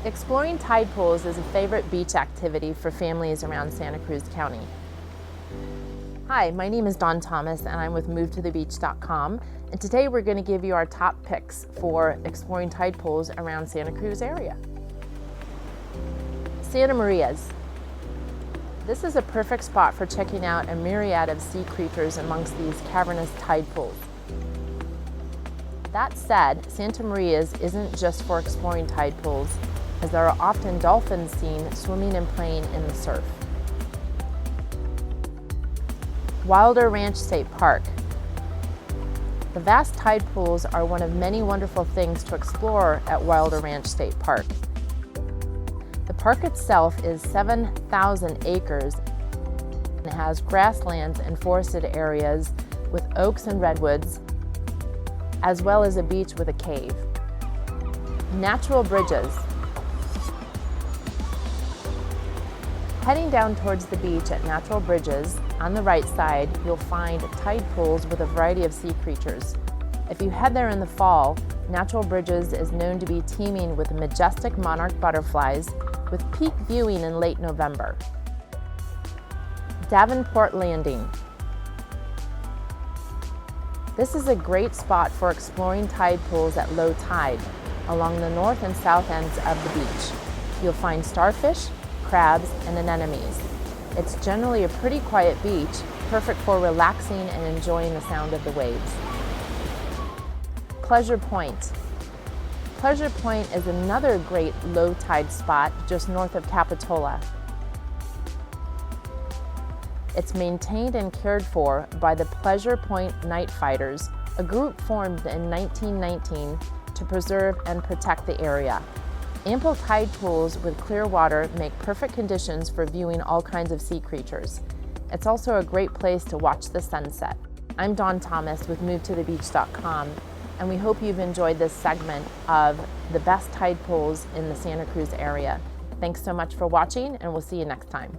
Exploring tide pools is a favorite beach activity for families around Santa Cruz County. Hi, my name is Dawn Thomas and I'm with MoveToTheBeach.com, and today we're going to give you our top picks for exploring tide pools around Santa Cruz area. Santa Maria's. This is a perfect spot for checking out a myriad of sea creatures amongst these cavernous tide pools. That said, Santa Maria's isn't just for exploring tide pools, as there are often dolphins seen swimming and playing in the surf. Wilder Ranch State Park. The vast tide pools are one of many wonderful things to explore at Wilder Ranch State Park. The park itself is 7,000 acres and has grasslands and forested areas with oaks and redwoods, as well as a beach with a cave. Natural bridges. Heading down towards the beach at Natural Bridges, on the right side, you'll find tide pools with a variety of sea creatures. If you head there in the fall, Natural Bridges is known to be teeming with majestic monarch butterflies, with peak viewing in late November. Davenport Landing. This is a great spot for exploring tide pools at low tide, along the north and south ends of the beach. You'll find starfish, crabs, and anemones. It's generally a pretty quiet beach, perfect for relaxing and enjoying the sound of the waves. Pleasure Point. Pleasure Point is another great low tide spot just north of Capitola. It's maintained and cared for by the Pleasure Point Night Fighters, a group formed in 1919 to preserve and protect the area. Ample tide pools with clear water make perfect conditions for viewing all kinds of sea creatures. It's also a great place to watch the sunset. I'm Dawn Thomas with MoveToTheBeach.com, and we hope you've enjoyed this segment of the best tide pools in the Santa Cruz area. Thanks so much for watching, and we'll see you next time.